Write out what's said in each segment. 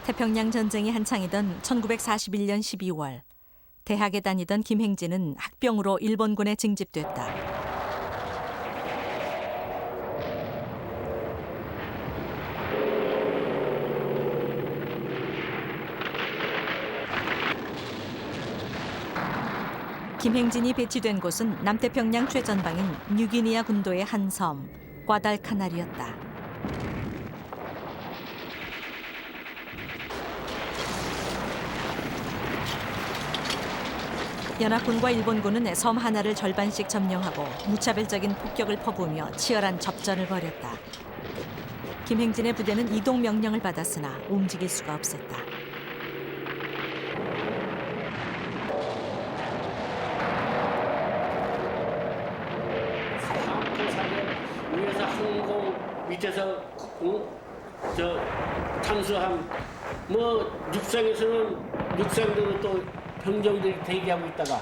태평양 전쟁이 한창이던 1941년 12월 대학에 다니던 김행진은 학병으로 일본군에 징집됐다. 김행진이 배치된 곳은 남태평양 최전방인 뉴기니아 군도의 한 섬, 과달카날이었다. 연합군과 일본군은 섬 하나를 절반씩 점령하고 무차별적인 폭격을 퍼부으며 치열한 접전을 벌였다. 김행진의 부대는 이동 명령을 받았으나 움직일 수가 없었다. 위에서 항공, 밑에서 저 잠수함, 육상에서는 육상대로 또 병정들이 대기하고 있다가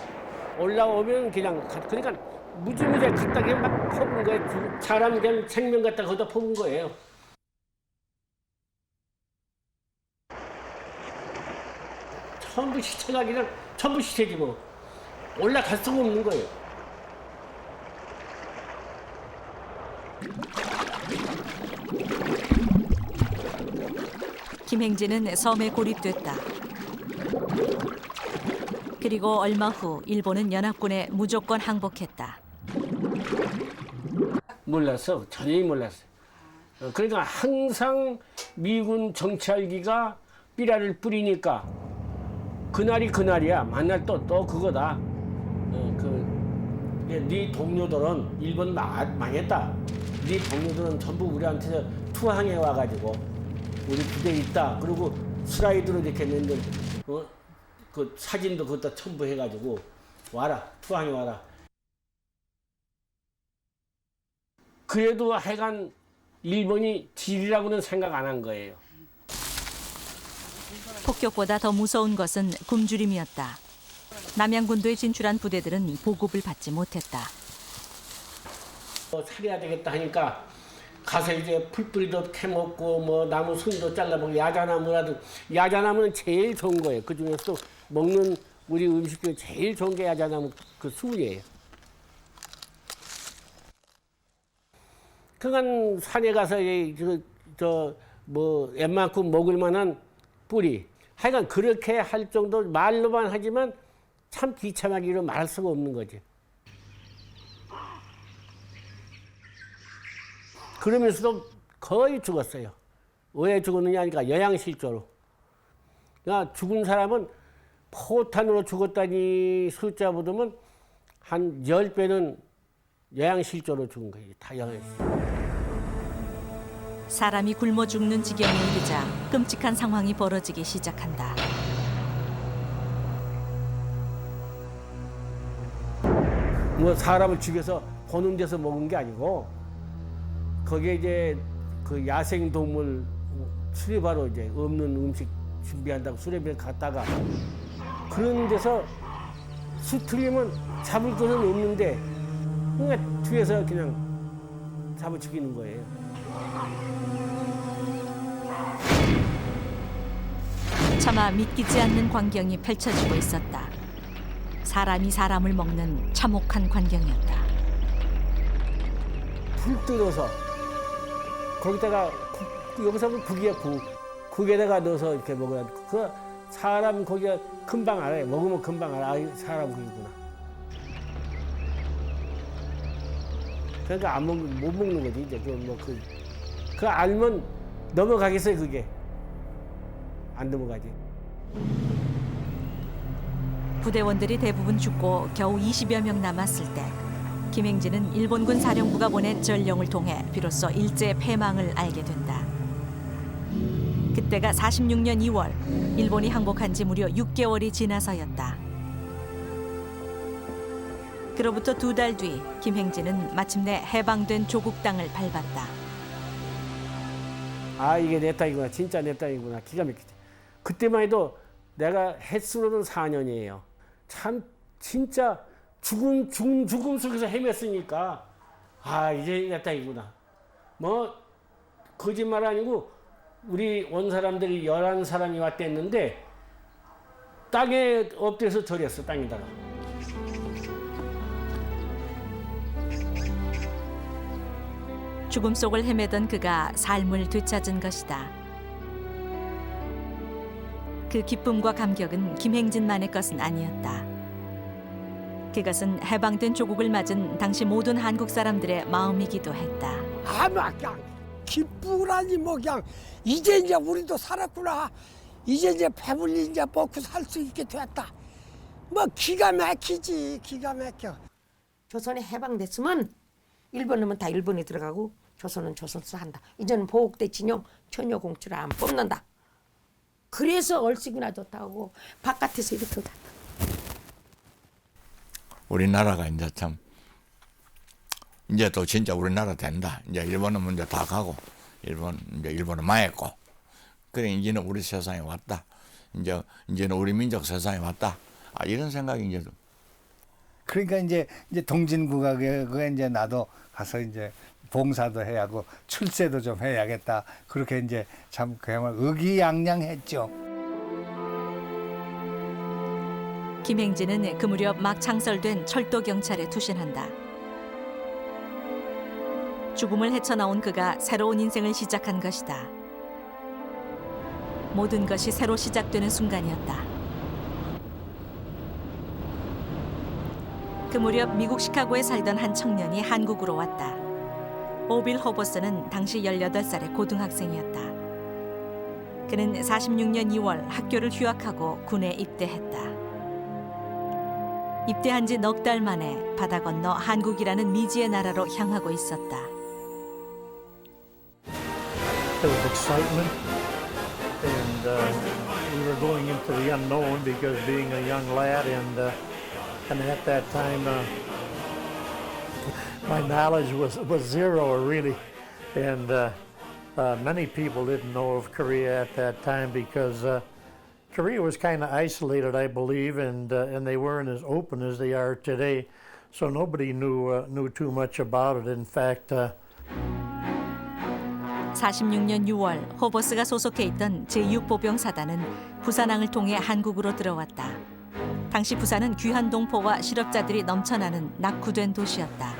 올라오면 그러니까 무지무지하게 갖다 그냥 막 퍼부은 거예요. 사람 그냥 생명 갖다 거기다 퍼부은 거예요. 전부 시체가 그냥 전부 시체지 뭐. 올라갈 수가 없는 거예요. 김행진은 섬에 고립됐다. 그리고 얼마 후 일본은 연합군에 무조건 항복했다. 몰랐어. 전혀 몰랐어요. 그러니까 항상 미군 정찰기가 삐라를 뿌리니까 그날이 그날이야. 만날 또 그거다. 네 동료들은 일본 망했다. 네 동료들은 전부 우리한테 투항해 와가지고 우리 부대에 있다. 그리고 슬라이드로 이렇게 냈는데 그 사진도 그것도 첨부해가지고 와라. 투항해 와라. 그래도 하여간 일본이 질이라고는 생각 안 한 거예요. 폭격보다 더 무서운 것은 굶주림이었다. 남양군도에 진출한 부대들은 보급을 받지 못했다. 살해야 되겠다 하니까 가서 이제 풀뿌리도 캐먹고 나무 순도 잘라먹고 야자나무는 제일 좋은 거예요. 그 중에서 먹는 우리 음식 중에 제일 좋은 게 야자나무 그 순이에요. 그러니까 산에 가서 웬만큼 먹을 만한 뿌리. 하여간 그렇게 할 정도 말로만 하지만 참 비참하기로 말할 수가 없는 거지. 그러면서도 거의 죽었어요. 왜 죽었느냐 하니까 영양실조로. 그러니까 죽은 사람은 포탄으로 죽었다니 숫자 보면 한 10배는 영양실조로 죽은 거예요. 다 영양실조. 사람이 굶어 죽는 지경에 이르자 끔찍한 상황이 벌어지기 시작한다. 사람을 죽여서 보는 데서 먹은 게 아니고 거기에 이제 그 야생 동물 수레바로 이제 없는 음식 준비한다고 수레비를 갔다가 그런 데서 수틀리면 잡을 것은 없는데 그러니까 뒤에서 그냥 잡아 죽이는 거예요. 차마 믿기지 않는 광경이 펼쳐지고 있었다. 사람이 사람을 먹는 참혹한 광경이었다. 불 뜯어서 거기다가 여기서 하면 국이야 국. 국에다가 넣어서 이렇게 먹어야 돼. 그 사람 거기가 금방 알아요. 먹으면 금방 알아. 사람 국이구나. 그러니까 못 먹는 거지 이제 그 알면 넘어가겠어요 그게. 안 넘어가지. 부대원들이 대부분 죽고 겨우 20여 명 남았을 때 김행진은 일본군 사령부가 보낸 전령을 통해 비로소 일제의 패망을 알게 된다. 그때가 46년 2월 일본이 항복한 지 무려 6개월이 지나서였다. 그로부터 2달 뒤 김행진은 마침내 해방된 조국 땅을 밟았다. 아 이게 내 땅이구나. 진짜 내 땅이구나. 기가 막히지. 그때만 해도 내가 횟수로는 4년이에요. 참 진짜 죽음 속에서 헤맸으니까 이제 내 땅이구나. 거짓말 아니고 우리 온 사람들이 11사람이 왔댔는데 땅에 엎드려서 절했어, 땅에다가. 죽음 속을 헤매던 그가 삶을 되찾은 것이다. 그 기쁨과 감격은 김행진만의 것은 아니었다. 그것은 해방된 조국을 맞은 당시 모든 한국 사람들의 마음이기도 했다. 아마 그냥 기쁘라니 뭐 그냥 이제 우리도 살았구나. 이제 배불리 이제 먹고 살 수 있게 됐다. 뭐 기가 막히지, 기가 막혀. 조선이 해방됐으면 일본 놈은 다 일본에 들어가고 조선은 조선서 한다. 이제는 보국대 진영 처녀 공주를 안 뽑는다. 그래서 얼씨구나 좋다고 바깥에서 이렇게 갔다. 우리나라가 이제 참 이제 또 진짜 우리나라 된다. 이제 일본은 먼저 다 가고 일본은 망했고 그래 이제는 우리 세상에 왔다. 이제는 우리 민족 세상에 왔다. 이런 생각이 이제 그러니까 이제 동진국악에 이제 나도 가서 이제 봉사도 해야 하고 출세도 좀 해야겠다. 그렇게 이제 참 그야말로 의기양양했죠. 김행진은 그 무렵 막 창설된 철도 경찰에 투신한다. 죽음을 헤쳐나온 그가 새로운 인생을 시작한 것이다. 모든 것이 새로 시작되는 순간이었다. 그 무렵 미국 시카고에 살던 한 청년이 한국으로 왔다. 오빌 호버스는 당시 18살의 고등학생이었다. 그는 46년 2월 학교를 휴학하고 군에 입대했다. 입대한 지 넉 달 만에 바다 건너 한국이라는 미지의 나라로 향하고 있었다. There was excitement, and we were going into the unknown because being a young lad, and at that time my knowledge was zero really, and many people didn't know of Korea at that time because Korea was kind of isolated, I believe, and they weren't as open as they are today, so nobody knew too much about it. In fact. 46년 6월 호버스가 소속해 있던 제6보병사단은 부산항을 통해 한국으로 들어왔다. 당시 부산은 귀한 동포와 실업자들이 넘쳐나는 낙후된 도시였다.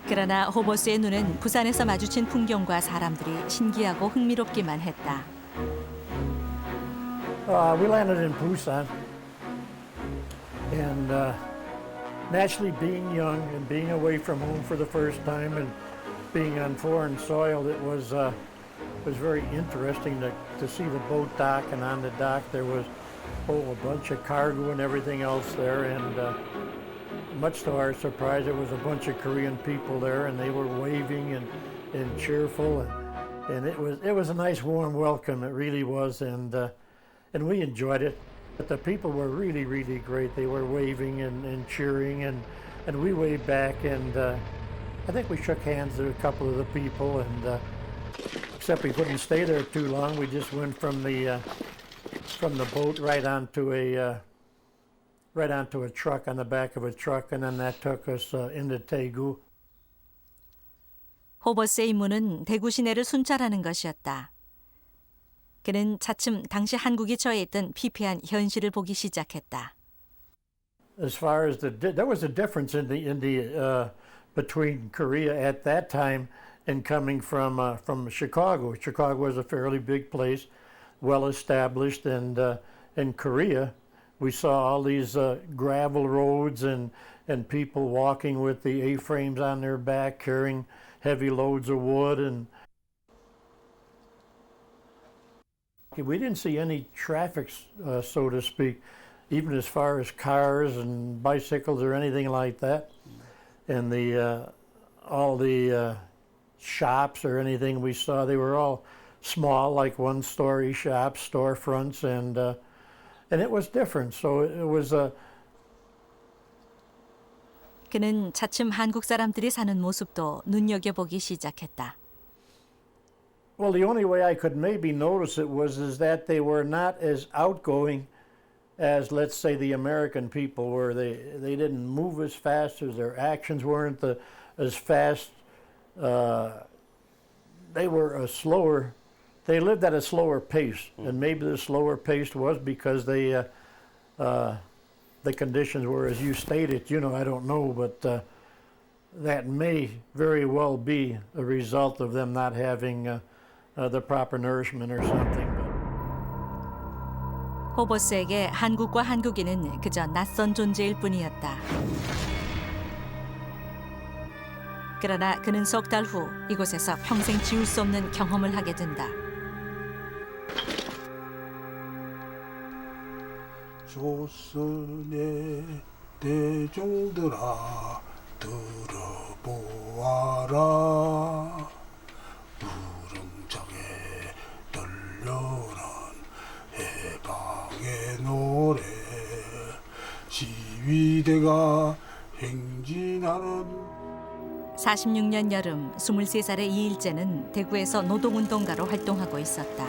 그러나 호버스의 눈엔 부산에서 마주친 풍경과 사람들이 신기하고 흥미롭기만 했다. We landed in Busan, and naturally, being young and being away from home for the first time and being on foreign soil, it was very interesting to see the boat dock, and on the dock there was a bunch of cargo and everything else there, and much to our surprise, there was a bunch of Korean people there, and they were waving and cheerful, and it was a nice warm welcome. It really was, and we enjoyed it. But the people were really, really great. They were waving and cheering, and we waved back, and I think we shook hands with a couple of the people, and except we couldn't stay there too long. We just went from the boat right onto a truck, on the back of a truck, and then that took us into Daegu. 호버스의 임무는 대구 시내를 순찰하는 것이었다. 그는 차츰 당시 한국이 처해 있던 피폐한 현실을 보기 시작했다. As far as there was a difference in the between Korea at that time and coming from Chicago. Chicago was a fairly big place, well established, and in Korea, we saw all these gravel roads and people walking with the A-frames on their back, carrying heavy loads of wood, and we didn't see any traffic, so to speak, even as far as cars and bicycles or anything like that. And all the shops or anything we saw, they were all small, like one-story shops, storefronts, and it was different. So it was 그는 차츰 한국 사람들이 사는 모습도 눈여겨보기 시작했다. Well, the only way I could maybe notice it is that they were not as outgoing as, let's say, the American people were. They didn't move as fast, as their actions weren't as fast. they were a slower. They lived at a slower pace, and maybe the slower pace was because the conditions were, as you stated. You know, I don't know, but that may very well be a result of them not having the proper nourishment or something. But 호버스에게 한국과 한국인은 그저 낯선 존재일 뿐이었다. 그러나 그는 석 달 후 이곳에서 평생 지울 수 없는 경험을 하게 된다. 조선의 대종들아 들어보아라 우렁창에 들려오는 해방의 노래 시위대가 행진하는 46년 여름 23살의 이일재는 대구에서 노동운동가로 활동하고 있었다.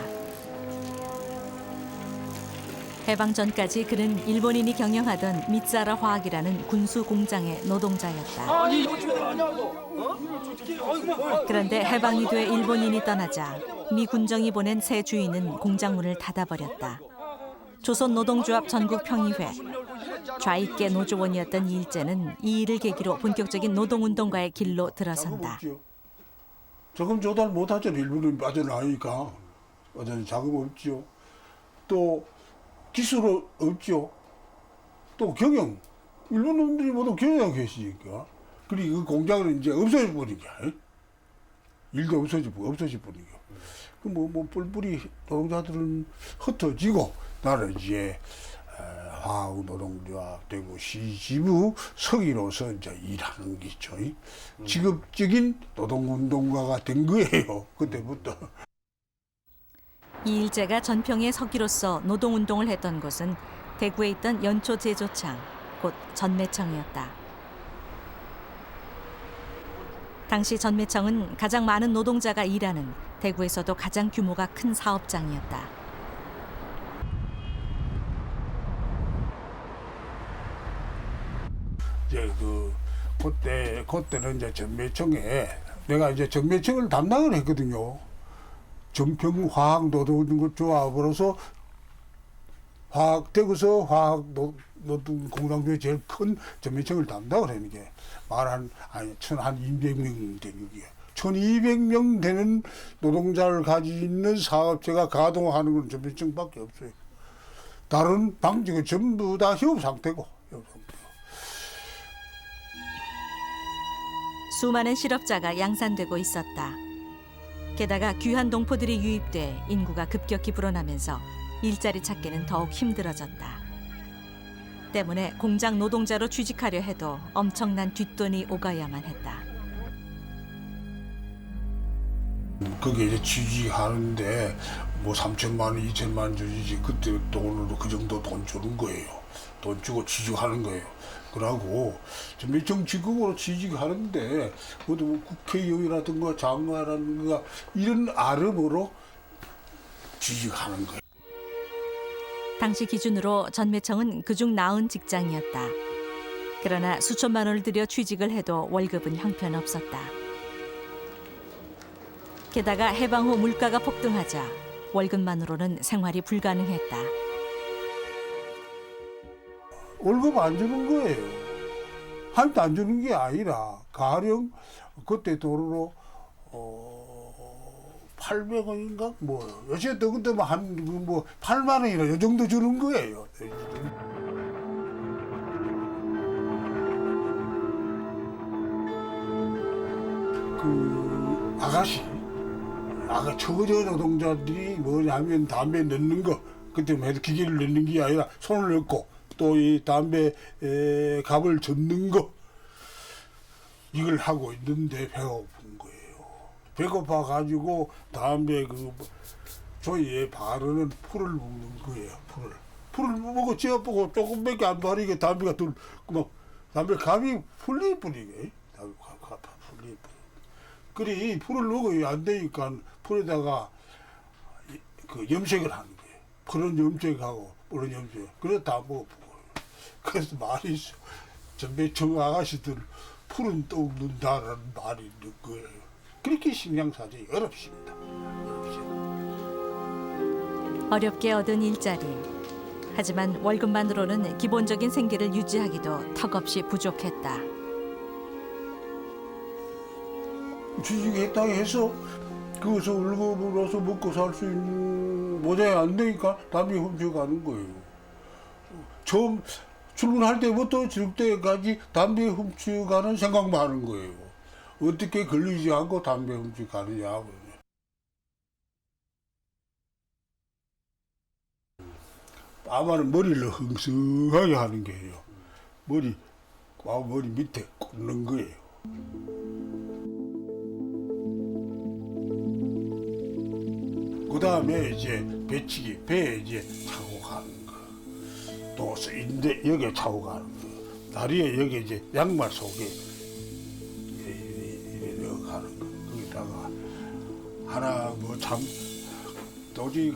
해방 전까지 그는 일본인이 경영하던 미츠하라 화학이라는 군수 공장의 노동자였다. 그런데 해방이 돼 일본인이 떠나자 미 군정이 보낸 새 주인은 공장 문을 닫아버렸다. 조선노동조합 전국평의회, 좌익계 노조원이었던 이일재는 이 일을 계기로 본격적인 노동운동가의 길로 들어선다. 자금 조달 못하잖아요. 일본은 빠져나가니까. 완전히 자금 없죠. 또 기술 없죠. 또 경영. 일본 놈들이 모두 경영하고 계시니까. 그리고 그 공장은 이제 없어져 버리니까. 일도 없어질 뿐이고. 뭐 뿔뿔이 노동자들은 흩어지고 나는 이제 화학노동조합 대구 시지부 서기로서 이제 일하는 게 있죠. 직업적인 노동운동가가 된 거예요. 그때부터. 이일재가 전평의 서기로서 노동운동을 했던 곳은 대구에 있던 연초제조창, 곧 전매청이었다. 당시 전매청은 가장 많은 노동자가 일하는 대구에서도 가장 규모가 큰 사업장이었다. 이제 그때는 이제 전매청에 내가 이제 전매청을 담당을 했거든요. 전평 화학노동조합으로서 대구서 화학노동공장 중에 제일 큰 전매청을 담당을 했는 게 한 1,200명 되는 게 1,200명 되는 노동자를 가지고 있는 사업체가 가동하는 건 전매청밖에 없어요. 다른 방직은 전부 다 휴업 상태고. 수많은 실업자가 양산되고 있었다. 게다가 귀한 동포들이 유입돼 인구가 급격히 불어나면서 일자리 찾기는 더욱 힘들어졌다. 때문에 공장 노동자로 취직하려 해도 엄청난 뒷돈이 오가야만 했다. 거기에 이제 취직하는데 뭐 3천만 원, 2천만 원 주지 그때 돈으로 그 정도 돈 주는 거예요. 돈 주고 취직하는 거예요. 그러고 전매청 직급으로 취직하는데 모두 뭐 국회의원이라든가 장관이라든가 이런 아름으로 취직하는 거예요. 당시 기준으로 전매청은 그중 나은 직장이었다. 그러나 수천만 원을 들여 취직을 해도 월급은 형편없었다. 게다가 해방 후 물가가 폭등하자 월급만으로는 생활이 불가능했다. 월급 안 주는 거예요. 한도 안 주는 게 아니라 가령 그때 돈으로 800원인가 뭐 어쨌든 그때 뭐 8만 원이나 이 정도 주는 거예요. 그 처저 노동자들이 뭐냐면 담배 넣는 거 그때 뭐 기계를 넣는 게 아니라 손을 넣고 또 이 담배 갑을 젓는 거 이걸 하고 있는데 배고픈 거예요. 배고파 가지고 담배 저희의 바르는 풀을 먹는 거예요. 풀을 먹고 찌어보고 조금밖에 안 바르게 담배가 담배 갑이 풀릴 뿐이게. 담배 갑 풀릴 뿐. 그래 풀을 먹어야 안 되니까 풀에다가 그 염색을 하는 거예요. 그런 염색하고 그런 염색. 그래서 다 먹어보고. 그래서 말이 있어. 전매청 아가씨들 풀은 떠먹는다라는 말이 있는 거예요. 그렇게 식량 사정이 어렵습니다. 어렵게 얻은 일자리. 하지만 월급만으로는 기본적인 생계를 유지하기도 턱없이 부족했다. 취직했다 해서 그것을 월급으로서 먹고 살 수 있는 모자에 안 되니까 담배 훔쳐가는 거예요. 처음 출근할 때부터 질 때까지 담배 훔쳐가는 생각만 하는 거예요. 어떻게 걸리지 않고 담배 훔쳐가느냐. 아마는 머리를 흥성하게 하는 거예요. 머리 밑에 꽂는 거예요. 그 다음에 이제 배에 이제 차고 가는 거. 또 인대 여기에 차고 가는 거. 다리에 여기 이제 양말 속에 이래 넣어 가는 거. 거기다가 하나 뭐 참 도저히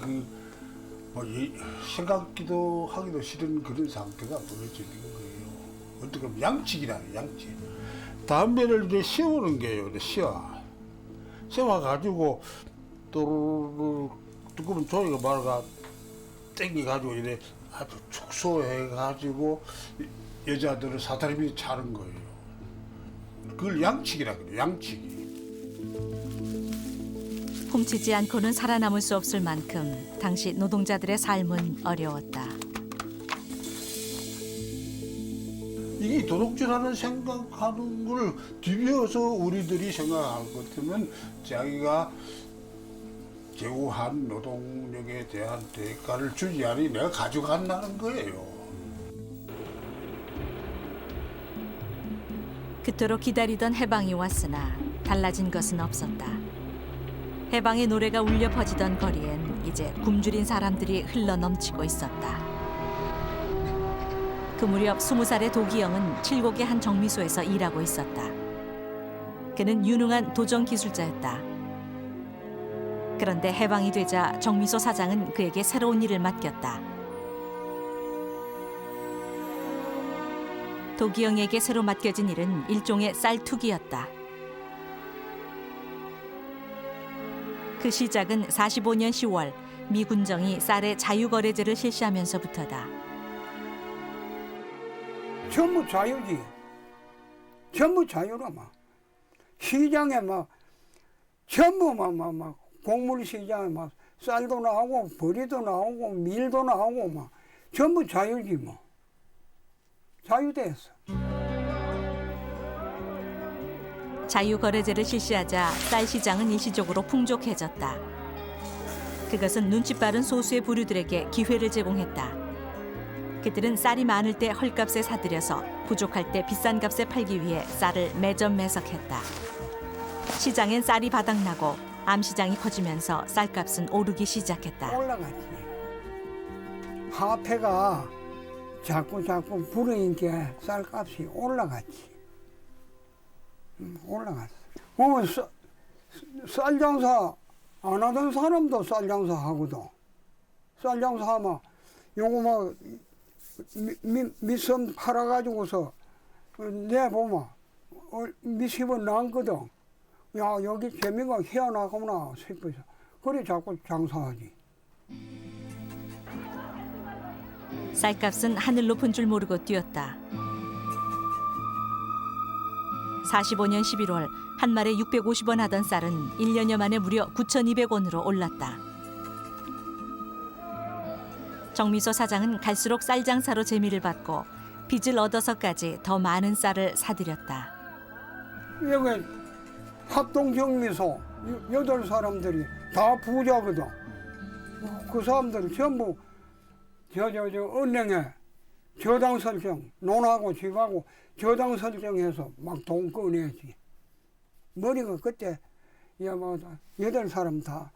생각기도 하기도 싫은 그런 상태가 벌어지는 거예요. 어떻게 보면 양치기라는 양치. 담배를 이제 씌우는 거예요. 씌워가지고 또르르 두꺼운 종이가 말아가 땡겨가지고 이래 아주 축소해가지고 여자들은 사다리 밑에 차는 거예요. 그걸 양치기라 그래요. 양치기. 훔치지 않고는 살아남을 수 없을 만큼 당시 노동자들의 삶은 어려웠다. 이게 도둑질하는 생각하는 걸 뒤벼서 우리들이 생각할 것 같으면 자기가 제고한 노동력에 대한 대가를 주지 않으니 내가 가져간다는 거예요. 그토록 기다리던 해방이 왔으나 달라진 것은 없었다. 해방의 노래가 울려 퍼지던 거리엔 이제 굶주린 사람들이 흘러넘치고 있었다. 그 무렵 20살의 도기영은 칠곡의 한 정미소에서 일하고 있었다. 그는 유능한 도정 기술자였다. 그런데 해방이 되자 정미소 사장은 그에게 새로운 일을 맡겼다. 도기영에게 새로 맡겨진 일은 일종의 쌀투기였다. 그 시작은 45년 10월 미 군정이 쌀의 자유거래제를 실시하면서부터다. 전부 자유지. 전부 자유라 막. 시장에 막 전부 막 곡물 시장에 막 쌀도 나오고 버리도 나오고 밀도 나오고 막 전부 자유지 뭐. 자유됐어. 자유거래제를 실시하자 쌀 시장은 일시적으로 풍족해졌다. 그것은 눈치 빠른 소수의 부류들에게 기회를 제공했다. 그들은 쌀이 많을 때 헐값에 사들여서 부족할 때 비싼 값에 팔기 위해 쌀을 매점매석했다. 시장엔 쌀이 바닥나고 암시장이 커지면서 쌀값은 오르기 시작했다. 올라갔지. 화폐가 자꾸 부르니까 쌀값이 올라갔지. 올라갔어. 쌀 장사 안 하던 사람도 쌀 장사 하거든. 쌀 장사하면 요거 뭐 밑선 팔아가지고서 내보면 밑집은 남거든. 야 여기 재미가 희한하구나 싶어서 그래 자꾸 장사하지. 쌀값은 하늘 높은 줄 모르고 뛰었다. 45년 11월 한 말에 650원 하던 쌀은 1년여 만에 무려 9,200원으로 올랐다. 정미소 사장은 갈수록 쌀 장사로 재미를 받고 빚을 얻어서까지 더 많은 쌀을 사들였다. 여기 합동정미소 8사람들이 다 부자거든. 그 사람들 전부 저 은행에 저당 설정, 논하고 집하고 저당 설정해서 막 돈 꺼내지. 머리가 그때 뭐 8사람 다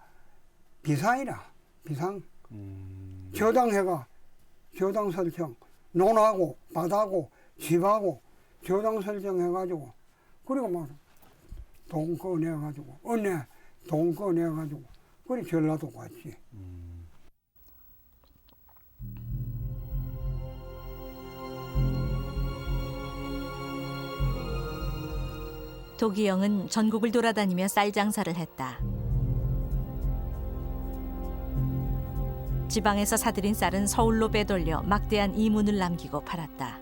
비상이라, 비상. 저당해가 저당 설정, 논하고 밭하고 집하고 저당 설정해가지고 그리고 막 돈 꺼내가지고 은행 돈 꺼내가지고 그리 전라도 갔지. 도기영은 전국을 돌아다니며 쌀 장사를 했다. 지방에서 사들인 쌀은 서울로 빼돌려 막대한 이문을 남기고 팔았다.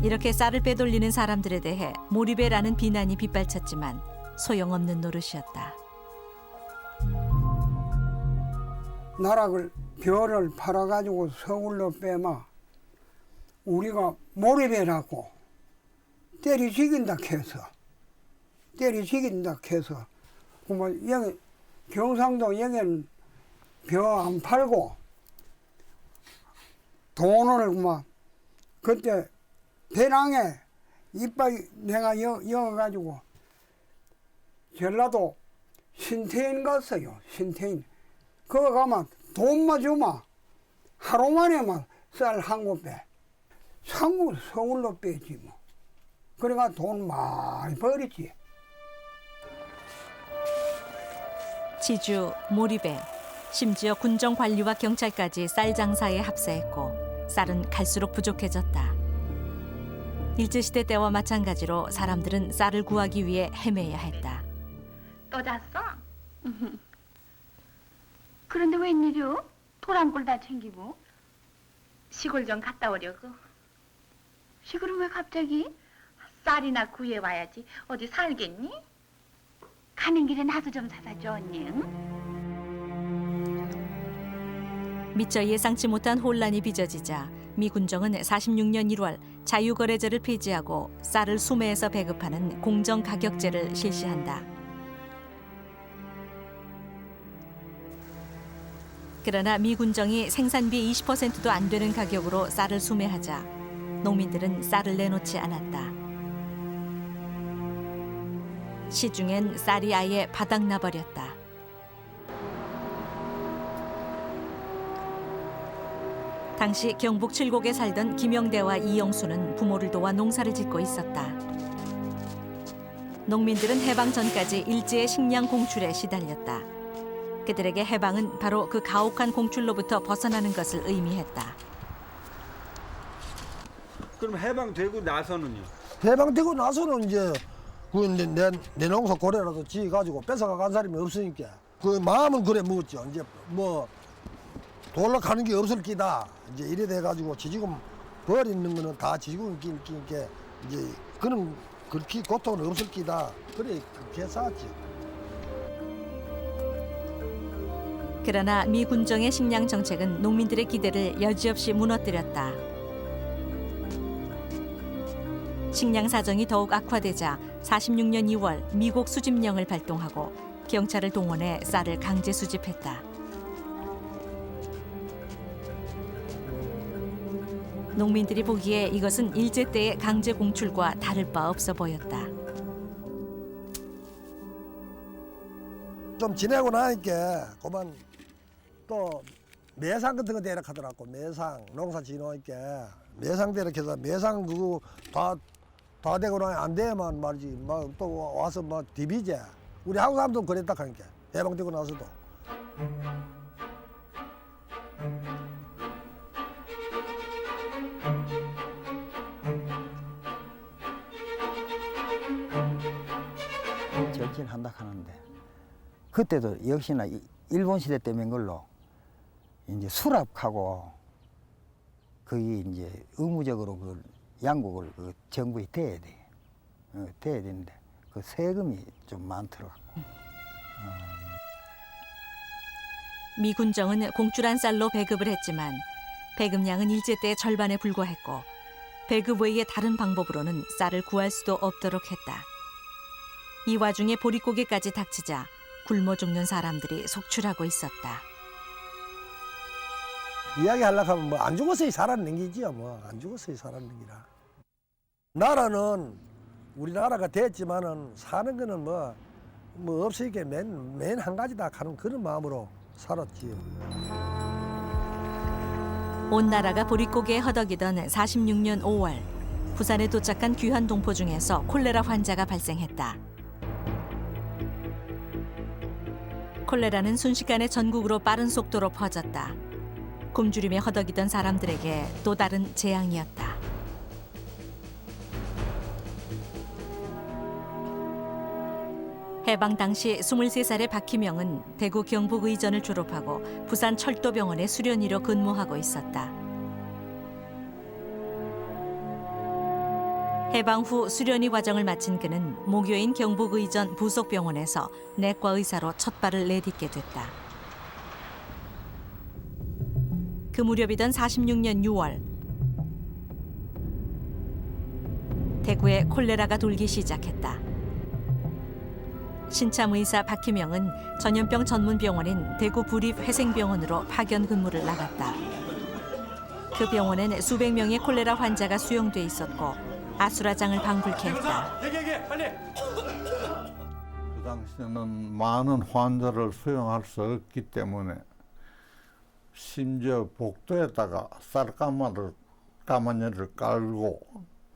이렇게 쌀을 빼돌리는 사람들에 대해 몰입배라는 비난이 빗발쳤지만 소용없는 노릇이었다. 나락을 벼를 팔아가지고 서울로 빼마 우리가 몰입해라고 때리 죽인다 해서 그러면 여기 경상도 여기는 벼 안 팔고 돈을 막 그때 배낭에 이빨 내가 여어가지고 전라도 신태인 갔어요. 신태인 그거 가면 돈만 주마 하루 만에 막 쌀 한 곳 빼. 상구 서울로 빼지 뭐. 그래가 돈 많이 벌었지. 지주, 몰입배, 심지어 군정 관리와 경찰까지 쌀 장사에 합세했고 쌀은 갈수록 부족해졌다. 일제시대 때와 마찬가지로 사람들은 쌀을 구하기 위해 헤매야 했다. 또 잤어? 그런데 웬일이요? 도랑굴 다 챙기고 시골 좀 갔다 오려고. 시골은 왜 갑자기? 쌀이나 구해와야지. 어디 살겠니? 가는 길에 나도 좀 사다 줘, 언니. 응? 미처 예상치 못한 혼란이 빚어지자 미 군정은 46년 1월 자유거래제를 폐지하고 쌀을 수매해서 배급하는 공정가격제를 실시한다. 그러나 미 군정이 생산비 20%도 안 되는 가격으로 쌀을 수매하자 농민들은 쌀을 내놓지 않았다. 시중엔 쌀이 아예 바닥나 버렸다. 당시 경북 칠곡에 살던 김영대와 이영수는 부모를 도와 농사를 짓고 있었다. 농민들은 해방 전까지 일제의 식량 공출에 시달렸다. 그들에게 해방은 바로 그 가혹한 공출로부터 벗어나는 것을 의미했다. 그럼 해방되고 나서는요? 해방되고 나서는 이제 내 농사 고래라도 지어 가지고 뺏어가 간 사람이 없으니까 그 마음은 그래 먹었죠. 이제 뭐 돌러 가는 게 없을 끼다. 이제 이래 돼 가지고 지지금 버리는 거는 다 지지금 끼니까 이제 그런 그렇게 고통은 없을 끼다. 그래 그렇게 쌓았지. 그러나 미 군정의 식량 정책은 농민들의 기대를 여지없이 무너뜨렸다. 식량 사정이 더욱 악화되자 46년 2월 미국 수집령을 발동하고 경찰을 동원해 쌀을 강제 수집했다. 농민들이 보기에 이것은 일제 때의 강제 공출과 다를 바 없어 보였다. 좀 지내고 나니까 그만 또 매상 같은 거 대략 하더라고. 매상 농사 지노니까 매상 대략 해서 매상 그거 다 되고 나면 안 되면 말이지 막 또 와서 막 디비제. 우리 한국 사람도 그랬다 하니까 해방되고 나서도. 전진한다 하는데 그때도 역시나 일본 시대 때문인 걸로 이제 수락하고 그게 이제 의무적으로 그 양국을 그 정부에 대야 돼. 대야 되는데 그 세금이 좀 많더라고. 미 군정은 공출한 쌀로 배급을 했지만 배급량은 일제 때의 절반에 불과했고 배급 외의 다른 방법으로는 쌀을 구할 수도 없도록 했다. 이 와중에 보릿고개까지 닥치자 굶어 죽는 사람들이 속출하고 있었다. 이야기하려고 하면 뭐 안 죽었어야 살아는 기지요. 뭐 안 죽었어야 살아는 기라. 나라는 우리나라가 됐지만은 사는 거는 뭐 없으니까 맨 한 가지다 하는 그런 마음으로 살았지요. 온 나라가 보릿고개에 허덕이던 46년 5월 부산에 도착한 귀한 동포 중에서 콜레라 환자가 발생했다. 콜레라는 순식간에 전국으로 빠른 속도로 퍼졌다. 굶주림에 허덕이던 사람들에게 또 다른 재앙이었다. 해방 당시 23살의 박희명은 대구 경북의전을 졸업하고 부산 철도병원의 수련의로 근무하고 있었다. 해방 후 수련의 과정을 마친 그는 모교인 경북의전 부속병원에서 내과 의사로 첫 발을 내딛게 됐다. 그 무렵이던 46년 6월 대구에 콜레라가 돌기 시작했다. 신참 의사 박희명은 전염병 전문 병원인 대구 부립회생병원으로 파견 근무를 나갔다. 그 병원엔 수백 명의 콜레라 환자가 수용돼 있었고 아수라장을 방불케 했다. 그 당시에는 많은 환자를 수용할 수 없기 때문에 심지어 복도에다가 쌀가마니를 깔고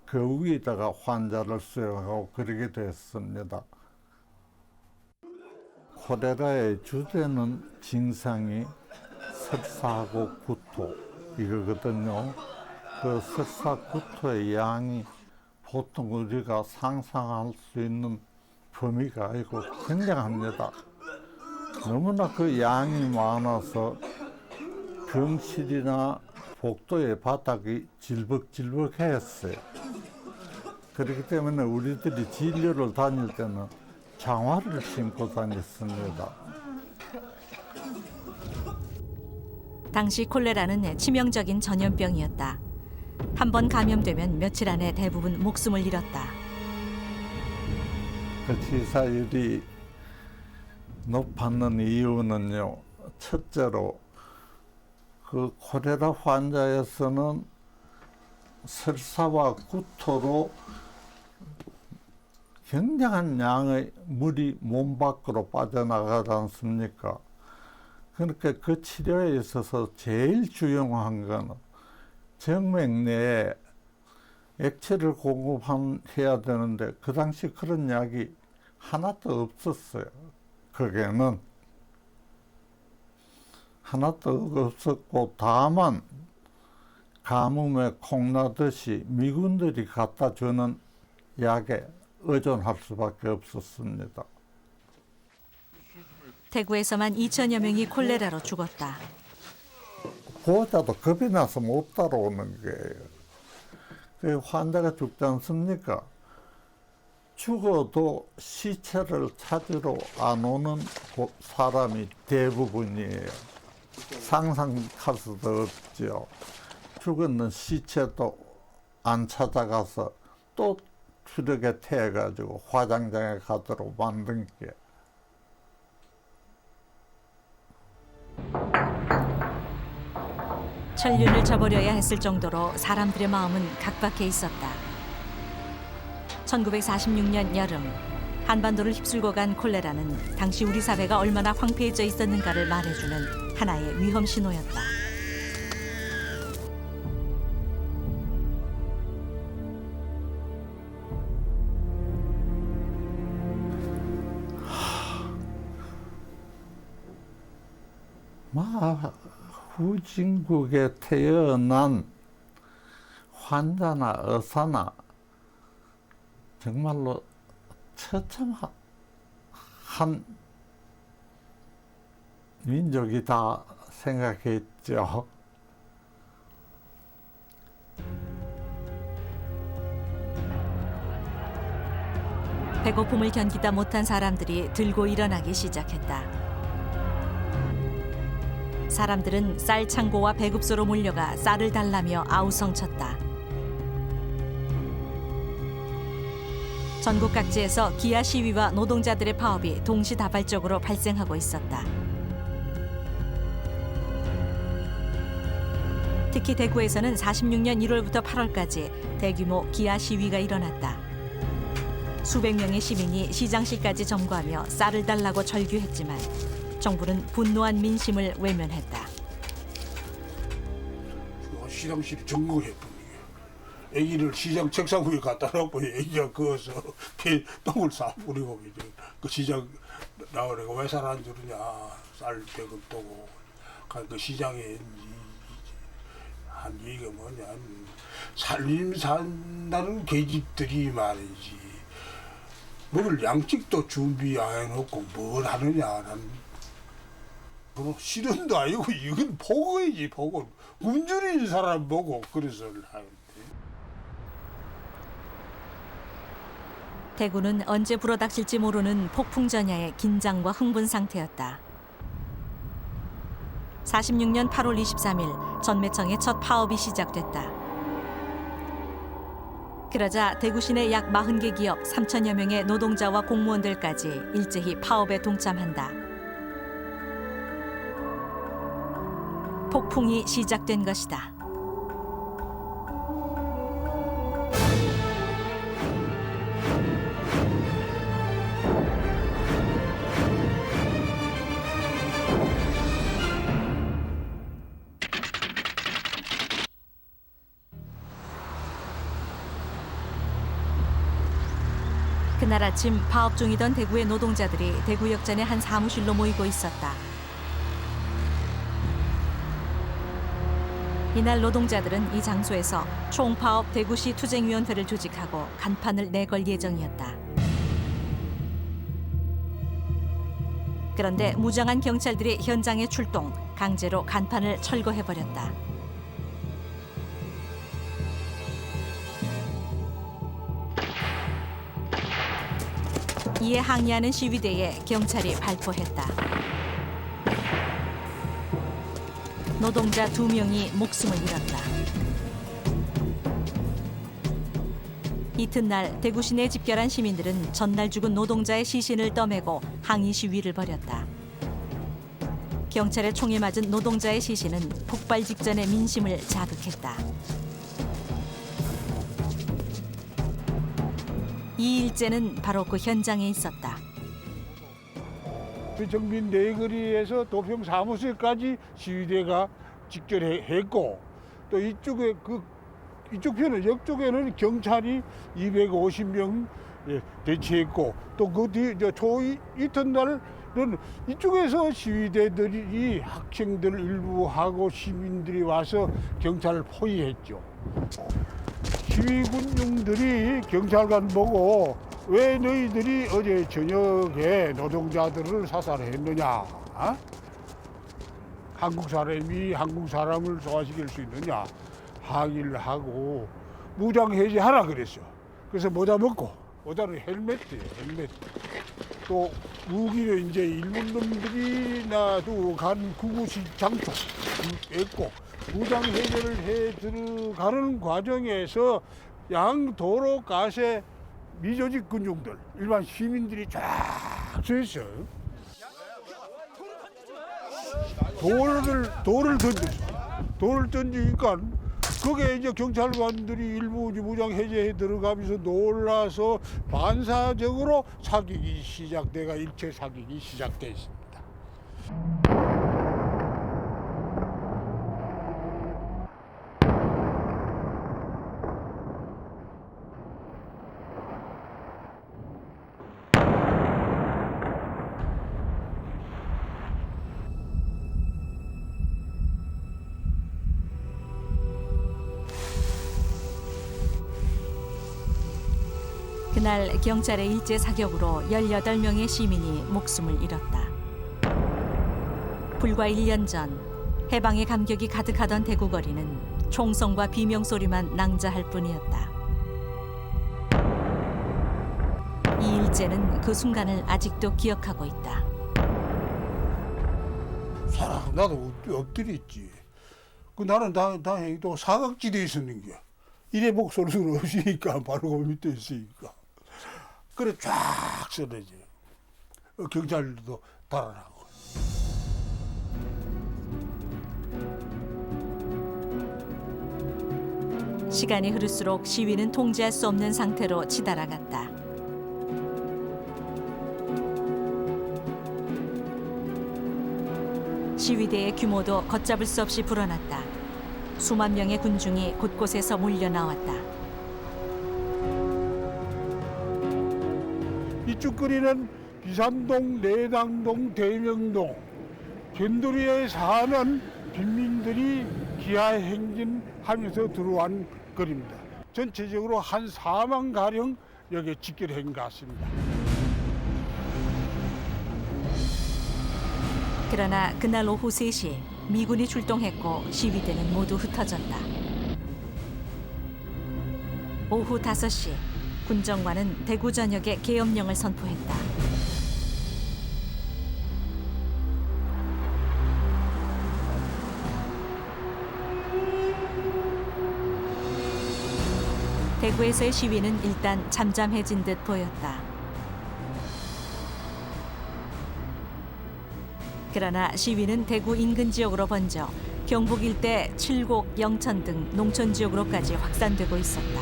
그 위에다가 환자를 수용하고 그러게 됐습니다. 콜레라의 주되는 증상이 설사하고 구토 이거거든요. 그 설사 구토의 양이 보통 우리가 상상할 수 있는 범위가 아니고 굉장합니다. 너무나 그 양이 많아서 병실이나 복도의 바닥이 질벅질벅했어요. 그렇기 때문에 우리들이 진료를 다닐 때는 장화를 신고 다녔습니다. 당시 콜레라는 치명적인 전염병이었다. 한 번 감염되면 며칠 안에 대부분 목숨을 잃었다. 그 치사율이 높았는 이유는요. 첫째로 그 콜레라 환자에서는 설사와 구토로 굉장한 양의 물이 몸 밖으로 빠져나가지 않습니까? 그러니까 그 치료에 있어서 제일 중요한 거는 정맥 내에 액체를 공급해야 되는데 그 당시 그런 약이 하나도 없었어요. 거기에는 하나도 없었고 다만 가뭄에 콩나듯이 미군들이 갖다 주는 약에 의존할 수밖에 없었습니다. 대구에서만 2천여 명이 콜레라로 죽었다. 보호자도 겁이 나서 못 따라오는 거예요. 그 환자가 죽지 않습니까? 죽어도 시체를 찾으러 안 오는 사람이 대부분이에요. 상상할 수도 없죠. 죽었는 시체도 안 찾아가서 또 추력에 태워가지고 화장장에 가도록 만든 게. 천륜을 저버려야 했을 정도로 사람들의 마음은 각박해 있었다. 1946년 여름 한반도를 휩쓸고 간 콜레라는 당시 우리 사회가 얼마나 황폐해져 있었는가를 말해주는 하나의 위험 신호였다. 후진국에 태어난 환자나 의사나 정말로 처참한 민족이다 생각했죠. 배고픔을 견디다 못한 사람들이 들고 일어나기 시작했다. 사람들은 쌀 창고와 배급소로 몰려가 쌀을 달라며 아우성쳤다. 전국 각지에서 기아 시위와 노동자들의 파업이 동시다발적으로 발생하고 있었다. 특히 대구에서는 46년 1월부터 8월까지 대규모 기아 시위가 일어났다. 수백 명의 시민이 시장실까지 점거하며 쌀을 달라고 절규했지만 정부는 분노한 민심을 외면했다. 시장실 점거했던 게 애기를 시장 책상 위에 갖다 놓고 애기가 그어서 똥을 싹 뿌리고 이제 그 시장 나오래가 왜 쌀 안 주느냐 쌀 배급도고 그 시장에 한 얘기가 뭐냐 살림 산다는 계집들이 말이지 먹을 양식도 준비 안 해놓고 뭘 하느냐. 난 그럼 실현도 아니고 이건 보고이지 보고. 굶주린 사람 보고 그래서 하는데. 대구는 언제 불어닥칠지 모르는 폭풍전야의 긴장과 흥분 상태였다. 46년 8월 23일 전매청의 첫 파업이 시작됐다. 그러자 대구 시내 약 40개 기업 3천여 명의 노동자와 공무원들까지 일제히 파업에 동참한다. 폭풍이 시작된 것이다. 그날 아침 파업 중이던 대구의 노동자들이 대구역전의 한 사무실로 모이고 있었다. 이날 노동자들은 이 장소에서 총파업 대구시 투쟁위원회를 조직하고 간판을 내걸 예정이었다. 그런데 무장한 경찰들이 현장에 출동, 강제로 간판을 철거해버렸다. 이에 항의하는 시위대에 경찰이 발포했다. 노동자 2명이 목숨을 잃었다. 이튿날 대구 시내 집결한 시민들은 전날 죽은 노동자의 시신을 떠매고 항의 시위를 벌였다. 경찰의 총에 맞은 노동자의 시신은 폭발 직전의 민심을 자극했다. 이 일제는 바로 그 현장에 있었다. 정빈 내거리에서 도평 사무소까지 시위대가 직결했고 또 이쪽에 이쪽 편은 옆쪽에는 경찰이 250명 대치했고 또 그 뒤 이튿날은 이쪽에서 시위대들이 학생들 일부하고 시민들이 와서 경찰을 포위했죠. 시위군용들이 경찰관 보고 왜 너희들이 어제 저녁에 노동자들을 사살했느냐? 어? 한국 사람이 한국 사람을 소화시킬 수 있느냐? 항의를 하고 무장 해제하라 그랬어. 그래서 모자 먹고 모자는 헬멧이에요. 헬멧. 또 무기는 이제 일본 놈들이 놔두고 간 구구식 장총 했고 무장 해제를 해 들어가는 과정에서 양 도로 가세 미조직 군용들 일반 시민들이 쫙 서 있어요. 돌을 던졌어. 돌을 던지니까 그게 이제 경찰관들이 일부 무장 해제에 들어가면서 놀라서 반사적으로 사격이 시작돼가 일체 사격이 시작됐습니다. 그날 경찰의 일제 사격으로 18명의 시민이 목숨을 잃었다. 불과 1년 전 해방의 감격이 가득하던 대구 거리는 총성과 비명소리만 낭자할 뿐이었다. 이 일제는 그 순간을 아직도 기억하고 있다. 나도 엎드렸지. 나는 다행히 또 사각지대에 있었는 게 이래 목소리는 없으니까 바로 그 밑에 있으니까. 그래 쫙 쓰러져. 경찰도 달아나고. 시간이 흐를수록 시위는 통제할 수 없는 상태로 치달아갔다. 시위대의 규모도 걷잡을 수 없이 불어났다. 수만 명의 군중이 곳곳에서 몰려 나왔다. 이쪽 거리는 비산동, 내당동, 대명동, 견도리에 사는 빈민들이 기하행진하면서 들어온 거리입니다. 전체적으로 한 4만 가량 여기에 집결한 것 같습니다. 그러나 그날 오후 3시 미군이 출동했고 시위대는 모두 흩어졌다. 오후 5시 군정관은 대구 전역에 계엄령을 선포했다. 대구에서의 시위는 일단 잠잠해진 듯 보였다. 그러나 시위는 대구 인근 지역으로 번져 경북 일대 칠곡, 영천 등 농촌 지역으로까지 확산되고 있었다.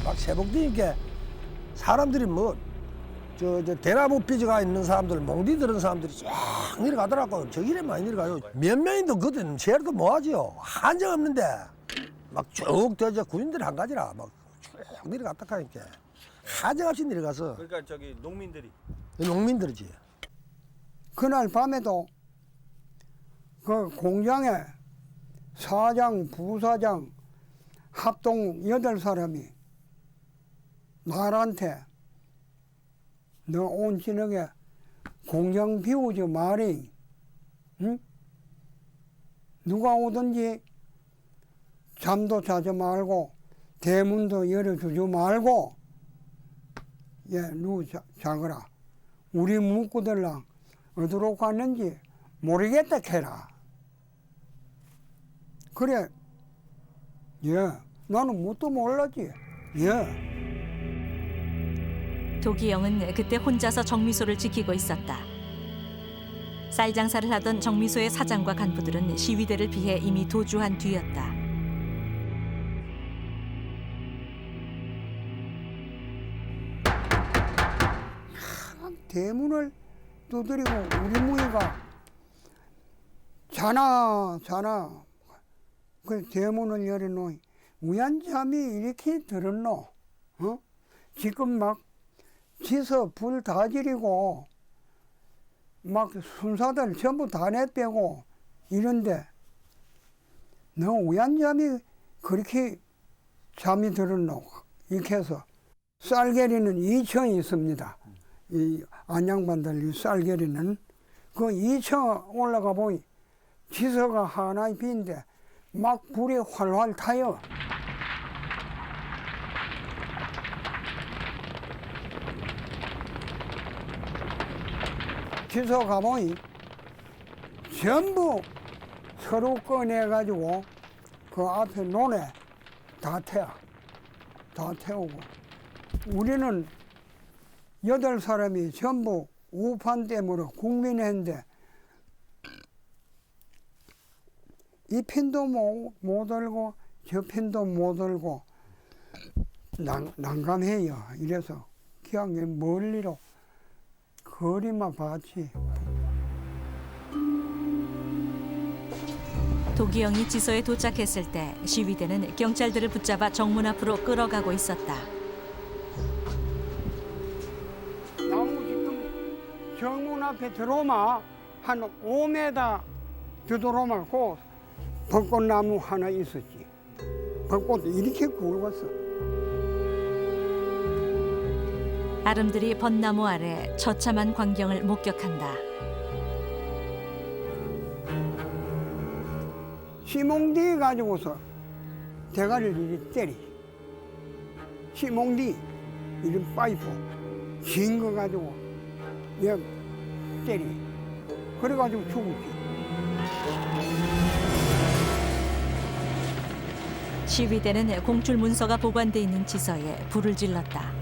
막 새벽되니까 사람들이 뭐 저 대나무 삐져가 있는 사람들, 몽디 들은 사람들이 쫙 내려가더라고. 저길에 많이 내려가요. 몇 명이도 그든 제일도 뭐하지요. 한정 없는데 막 쭉 대저 군인들 한 가지라 막 쭉 내려갔다 하니까 한정 없이 내려가서. 그러니까 저기 농민들이. 농민들이지. 그날 밤에도 그 공장에 사장, 부사장 합동 8사람이 나한테 너 온 저녁에 공장 비우지 말이, 응? 누가 오든지 잠도 자지 말고 대문도 열어주지 말고 누워 자거라. 우리 묵구들랑 어디로 갔는지 모르겠다 캐라. 그래. 나는 뭣도 몰랐지. 도기영은 그때 혼자서 정미소를 지키고 있었다. 쌀 장사를 하던 정미소의 사장과 간부들은 시위대를 피해 이미 도주한 뒤였다. 대문을 두드리고 우리 무희가 자나 그 대문을 열어놓이 우연잠이 이렇게 들었노? 지금 막 지서 불 다 지리고 막 순사들 전부 다 내빼고 이런데 너 우연잠이 그렇게 잠이 들었노? 이렇게 해서 쌀게리는 2층이 있습니다. 이 안양반들 이 쌀게리는 그 2층 올라가 보니 지서가 하나 빈데 막 불이 활활 타요. 지서 가보니 전부 서로 꺼내가지고 그 앞에 논에 다 태우고 우리는 8사람이 전부 우판댐으로 국민회인데 이 핀도 못 들고 저 핀도 못 들고 난감해요. 이래서 그냥 멀리로 거리만 봤지. 도기영이 지서에 도착했을 때 시위대는 경찰들을 붙잡아 정문 앞으로 끌어가고 있었다. 나무 지금 정문 앞에 들어오면 한 5m 되도록만 고 벚꽃나무 하나 있었지. 벚꽃도 이렇게 굵었어. 아름드리 벚나무 아래 처참한 광경을 목격한다. 시몽디 가지고서 대가리를 이렇게 때리. 시몽디 이런 파이프 긴 거 가지고 여기 때리. 그래가지고 죽었지. 시위대는 공출 문서가 보관돼 있는 지서에 불을 질렀다.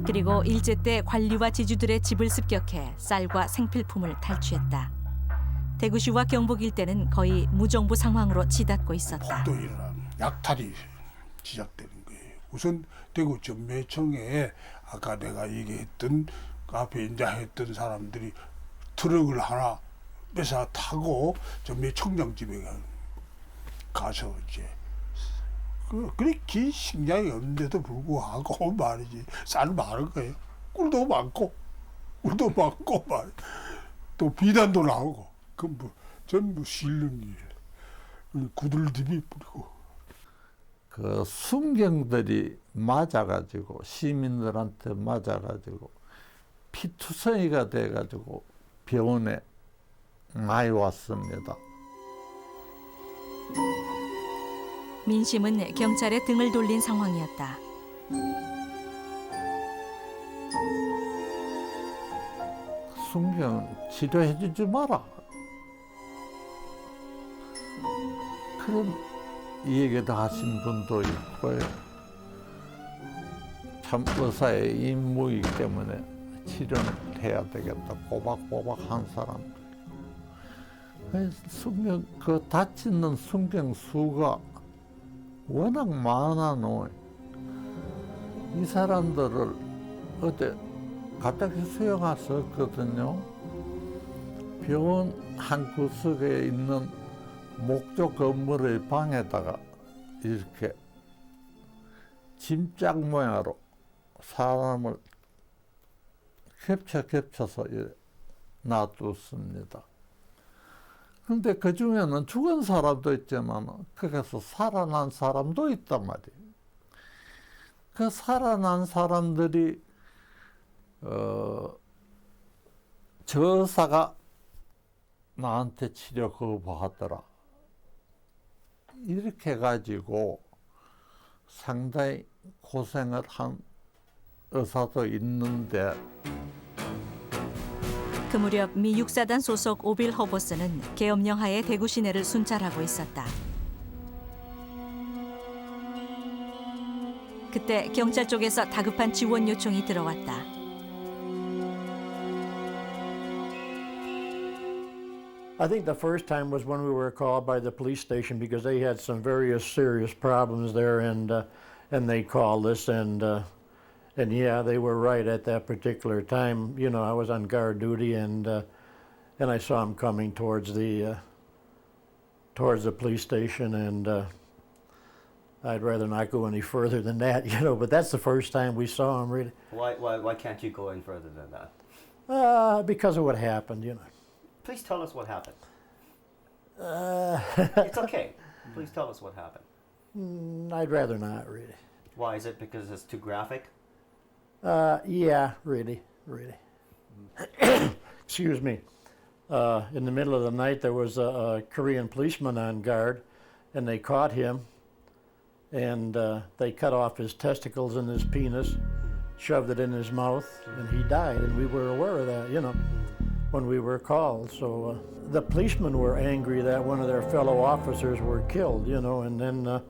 그리고 일제 때 관리와 지주들의 집을 습격해 쌀과 생필품을 탈취했다. 대구시와 경북 일대는 거의 무정부 상황으로 치닫고 있었다. 폭도이란 약탈이 시작되는 거예요. 우선 대구 전매청에 아까 내가 얘기했던 그 앞에 인자했던 사람들이 트럭을 하나 뺏어 타고 전매청장 집에 가서 이제 그렇게 식량이 없는데도 불구하고 말이지 쌀 많은 거예요. 꿀도 많고 말. 또 비단도 나오고 그 뭐 전부 실능이에요. 구들집이 뿌리고 그 순경들이 맞아가지고 시민들한테 맞아가지고 피투성이가 돼가지고 병원에 많이 왔습니다. 민심은 경찰에 등을 돌린 상황이었다. 순경 치료해주지 마라. 그런 얘기도 하신 분도 있고요. 참 의사의 임무이기 때문에 치료는 해야 되겠다. 꼬박꼬박 한 사람. 순경 그 다치는 순경 수가 워낙 많아 놓. 이 사람들을 어제 갑자기 수용했었거든요. 병원 한 구석에 있는 목조 건물의 방에다가 이렇게 짐짝 모양으로 사람을 겹쳐서 놔뒀습니다. 그런데 그 중에는 죽은 사람도 있지만 거기서 살아난 사람도 있단 말이에요. 그 살아난 사람들이 저 의사가 나한테 치료 거부하더라. 이렇게 해가지고 상당히 고생을 한 의사도 있는데 그 무렵 미 육사단 소속 오빌 허보스는 계엄령 하에 대구 시내를 순찰하고 있었다. 그때 경찰 쪽에서 다급한 지원 요청이 들어왔다. I think the first time was when we were called by the police station because they had some various serious problems there, and they called us, and yeah, they were right at that particular time. You know, I was on guard duty, and I saw them coming towards the police station, and I'd rather not go any further than that, you know. But that's the first time we saw them, really. Why can't you go any further than that? Because of what happened, you know. Please tell us what happened. It's okay. Please tell us what happened. I'd rather not, really. Why? Is it because it's too graphic? Yeah, really. Excuse me. In the middle of the night, there was a Korean policeman on guard, and they caught him, and they cut off his testicles and his penis, shoved it in his mouth, and he died, and we were aware of that, you know, when we were called. So the policemen were angry that one of their fellow officers were killed, you know, and then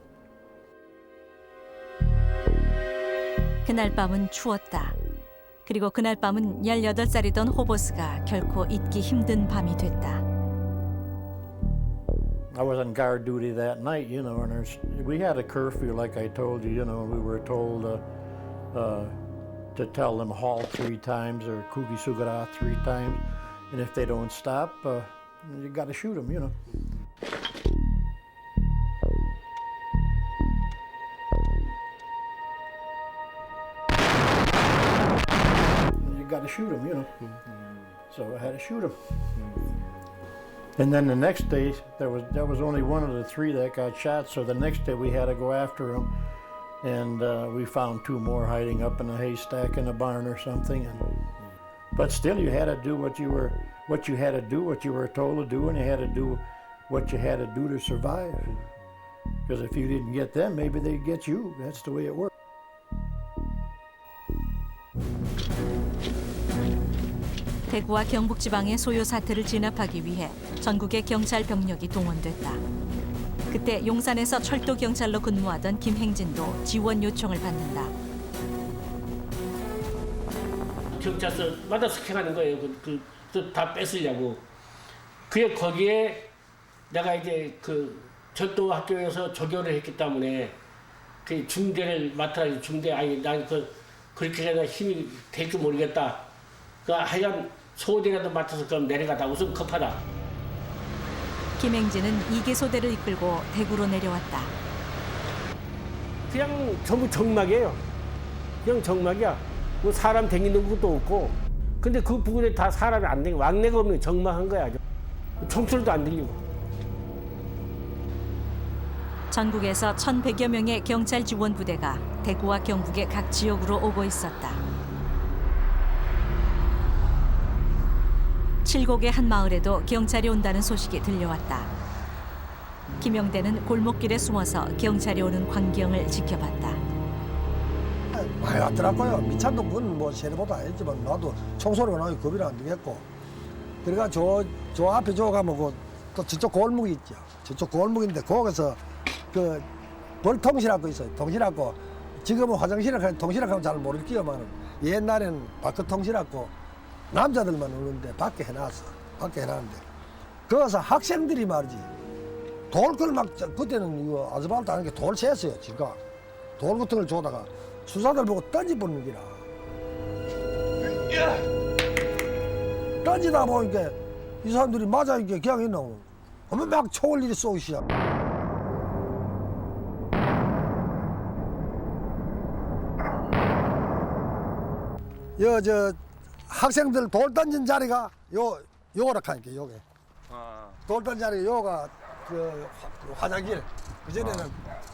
그날 밤은 추웠다. 그리고 그날 밤은 18살이던 호보스가 결코 잊기 힘든 밤이 됐다. I was on guard duty that night, you know, and we had a curfew, like I told you, you know, we were told to tell them halt 3 times or kugisugara 3 times, and if they don't stop, you got to shoot them, you know. Got to shoot him, you know. So I had to shoot him. And then the next day, there was only one of the 3 that got shot. So the next day we had to go after him, and we found 2 more hiding up in a haystack in a barn or something. But still, you had to do what you were told to do, and you had to do what you had to do to survive. Because if you didn't get them, maybe they'd get you. That's the way it worked. 대구와 경북 지방의 소요 사태를 진압하기 위해 전국의 경찰 병력이 동원됐다. 그때 용산에서 철도 경찰로 근무하던 김행진도 지원 요청을 받는다. 경찰서마다 스캔하는 거예요. 다 뺏으려고. 그게 거기에 내가 이제 그 철도 학교에서 조교를 했기 때문에 그 중대를 맡아야 중대 아니 난 그렇게 해서 힘이 될 줄 모르겠다. 그 하여간 소대라도 맡아서 그럼 내려가다 우선 급하다. 김행진은 2개 소대를 이끌고 대구로 내려왔다. 그냥 전부 정막이에요. 그냥 정막이야. 뭐 사람 다니는 것도 없고. 근데 그 부근에 다 사람이 안 다니고 왕래가 없는 정막한 거야. 총소리도 안 들리고. 전국에서 1,100여 명의 경찰 지원 부대가 대구와 경북의 각 지역으로 오고 있었다. 칠곡의 한 마을에도 경찰이 온다는 소식이 들려왔다. 김영대는 골목길에 숨어서 경찰이 오는 광경을 지켜봤다. 많이 왔더라고요. 미찬동 군 뭐 세례보다 알지만 나도 총소리가 나고 겁이 안 되겠고. 그러니까 저 앞에 저 가면 또 저쪽 골목이 있죠. 저쪽 골목인데 거기서 그 벌통시라고 있어요. 통시라고 지금은 화장실이라고 하면 통시라고 하면 잘 모를게요만 옛날에는 바크통시라고 남자들만 오는데 밖에 해놨어. 밖에 해놨는데 거기서 학생들이 말이지 돌걸 막 그때는 이거 아스팔트 하는 게 돌 셌어요. 지가 돌 같은 걸 줘다가 수사들 보고 던져보는 기라. 던지다 보니까 이 사람들이 맞아 이게 그냥 있나 하면 막 총을 이리 쏘기 시작. 저 학생들 돌 던진 자리가 요거라 하니까 요게 돌 던진 자리가 요가 그 화장실 그전에는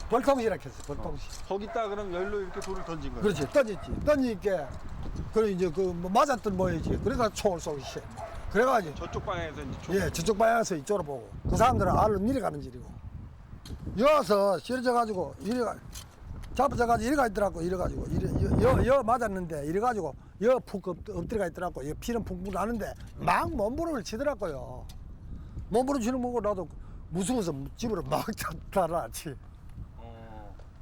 벌통시라 했어. 벌통시. 거기다 그럼 열로 이렇게 돌을 던진 거예요? 그렇지. 던졌지. 던지니까 그래 이제 그 뭐 맞았던 모양이지. 그러다 총을 쏘기 시작. 그래가지고 저쪽 방향에서 이제 총. 예, 저쪽 방향에서 이쪽으로 보고 그 사람들은 알로 내려가는 길이고 여기서 실어져가지고 이래가 잡아져가지고 이래가 있더라고. 이래가지고 여 맞았는데 이래가지고 여 푹 엎드려가 있더라고. 여 피는 푹푹 나는데 막 몸부림을 치더라고요. 몸부림 치는 거고 나도 무서워서 집으로 막 달아났지.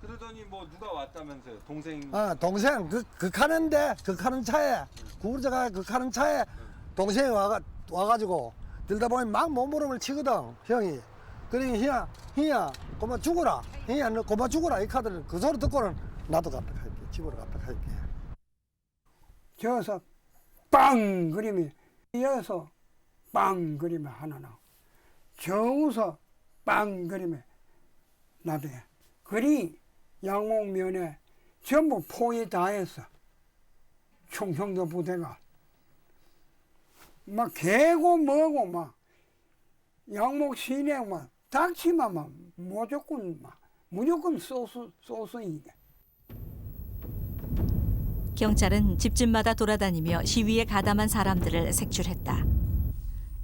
그러더니 뭐 누가 왔다면서요? 동생. 아 동생 극하는데 극하는 차에 구부자가 극하는 차에 동생이 와가지고 들다 보니 막 몸부림을 치거든 형이. 그러니 희야 고마 죽어라. 희야 너 고마 죽어라. 이 카드는 그 소리 듣고는 나도 갔다 갈게. 집으로 갔다 갈게. 저어서 빵 그림이 이어서 빵 그림이 하나 나오고 저어서 빵 그림이 나중에 그리 양목면에 전부 포위 다 했어. 충청도 부대가 막 개고 뭐고 막 양목 시내 막 닥치면 막 무조건 소수이게. 경찰은 집집마다 돌아다니며 시위에 가담한 사람들을 색출했다.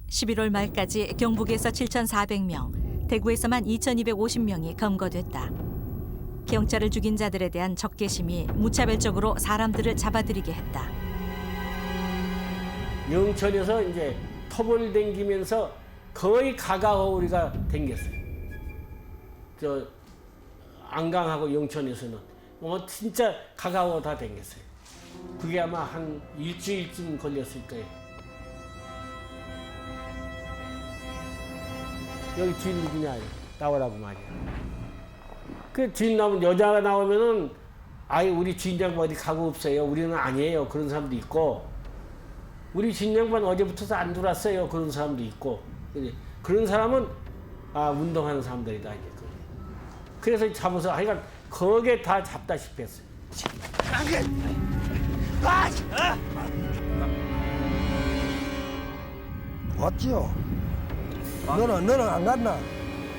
11월 말까지 경북에서 7,400명, 대구에서만 2,250명이 검거됐다. 경찰을 죽인 자들에 대한 적개심이 무차별적으로 사람들을 잡아들이게 했다. 영천에서 이제 터벌 댕기면서 거의 가가고 우리가 댕겼어요. 저 안강하고 영천에서는 진짜 가가고 다 댕겼어요. 그게 아마 한 일주일쯤 걸렸을 거예요. 여기 주인 누구냐 나오라고 말이야. 그 주인 나오면 여자가 나오면은 아이 우리 주인 양반 어디 가고 없어요. 우리는 아니에요. 그런 사람도 있고 우리 주인 양반 어제부터 안 들어왔어요. 그런 사람도 있고 그런 사람은 운동하는 사람들이다 이제. 그래서 잡아서 하여간 거기에 다 잡다시피 했어요. 왔지요. 너는 안 갔나?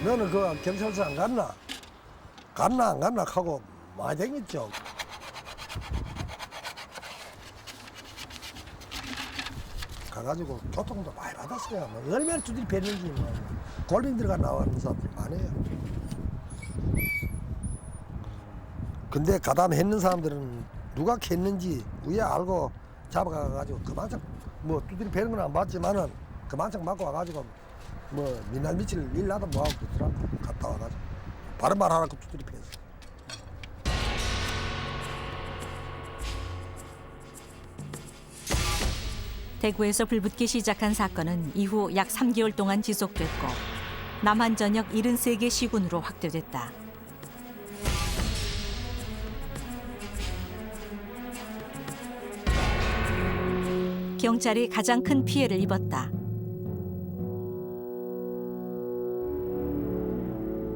너는 그 경찰서 안 갔나? 갔나 안 갔나 하고 많이 댕겼죠. 가가지고 교통도 많이 받았어요. 뭐 얼마나 두들이 뵀는지 뭐 골빈 들어가 나오는 사람들이 많아요. 근데 가담했는 사람들은 누가 했는지 위에 알고 잡아가가지고 그만큼 뭐 두들이 패는 건 안 봤지만은 그만큼 맞고 와가지고 뭐 민날 며칠 일 나도 뭐하고 그러더라고. 갔다 와가지고 바른 말 하라고 두들이 패서. 대구에서 불붙기 시작한 사건은 이후 약 3개월 동안 지속됐고 남한 전역 73개 시군으로 확대됐다. 경찰이 가장 큰 피해를 입었다.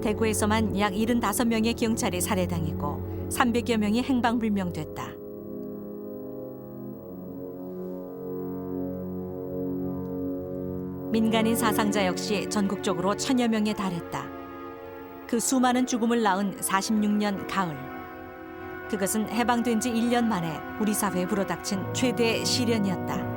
대구에서만 약 75명의 경찰이 살해당했고 300여 명이 행방불명됐다. 민간인 사상자 역시 전국적으로 1,000여 명에 달했다. 그 수많은 죽음을 낳은 46년 가을. 그것은 해방된 지 1년 만에 우리 사회에 불어닥친 최대의 시련이었다.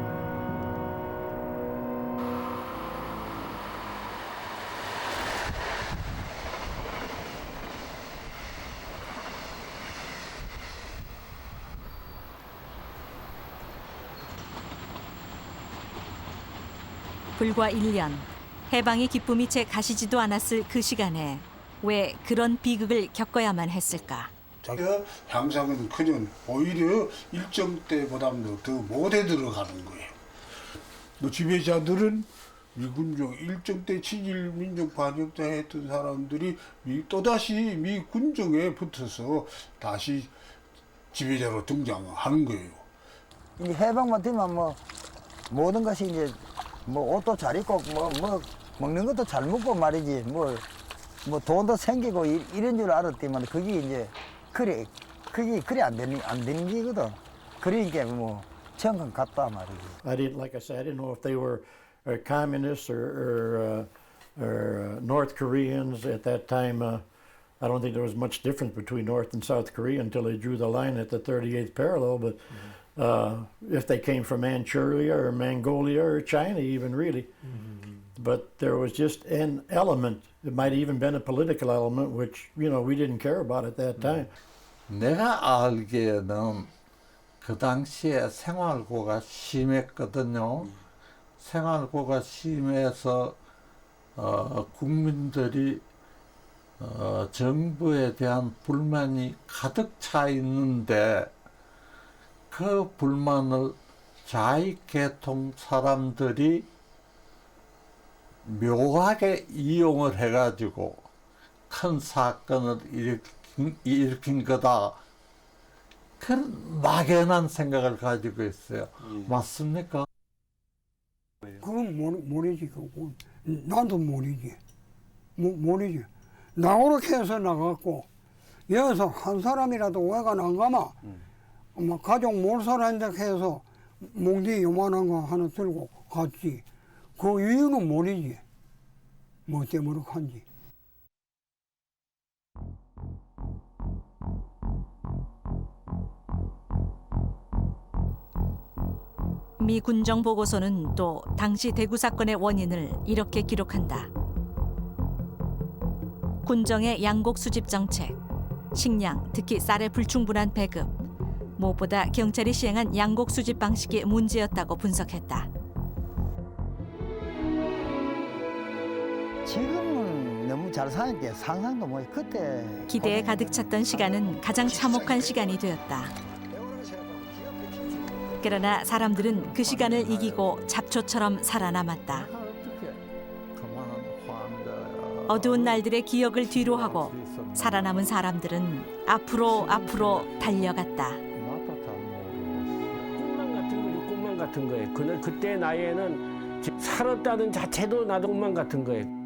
불과 1년, 해방의 기쁨이 채 가시지도 않았을 그 시간에 왜 그런 비극을 겪어야만 했을까? 자기가 향상은 그냥 오히려 일정 때보다도 더 못해 들어가는 거예요. 뭐 지배자들은 미군정 일정 때 친일 민족 반역자 했던 사람들이 또다시 미 군정에 붙어서 다시 지배자로 등장하는 거예요. 이 해방만 되면 뭐 모든 것이 이제 뭐 옷도 잘 입고 뭐 먹는 것도 잘 먹고 말이지 뭐 돈도 생기고 이런 줄 알았더만 그게 이제 그게 안 되는 기거든. 그러니까 뭐 정권 같다 말이지. Like I said, I didn't know if they were communists or North Koreans at that time. I don't think there was much difference between North and South Korea until they drew the line at the 38th parallel. But if they came from Manchuria or Mongolia or China, even really. But there was just an element. It might have even been a political element, which we didn't care about at that time. 내가 알기에는 그 당시에 생활고가 심했거든요. 생활고가 심해서 국민들이 정부에 대한 불만이 가득 차 있는데 그 불만을 좌익계통 사람들이 묘하게 이용을 해가지고 큰 사건을 일으킨 거다. 그런 막연한 생각을 가지고 있어요. 맞습니까? 그건 모르지. 그건 나도 모르지. 모르지. 나오렇게 해서 나갔고 여기서 한 사람이라도 외관 안 가마 뭐 가족 몰살한다 해서 몽디 요만한 거 하나 들고 갔지. 그 이유는 모르지. 뭐 때문에 간지. 미 군정 보고서는 또 당시 대구 사건의 원인을 이렇게 기록한다. 군정의 양곡 수집 정책, 식량, 특히 쌀의 불충분한 배급, 무엇보다 경찰이 시행한 양곡 수집 방식이 문제였다고 분석했다. 지금은 너무 잘 사니까 상상도 못 해. 그때 기대에 가득 찼던 시간은 가장 참혹한 시간이 되었다. 그러나 사람들은 그 시간을 이기고 잡초처럼 살아남았다. 어두운 날들의 기억을 뒤로하고 살아남은 사람들은 앞으로 달려갔다. 꿈만 같은 거예요. 그때 나이에는 살았다는 자체도 나도 꿈만 같은 거예요.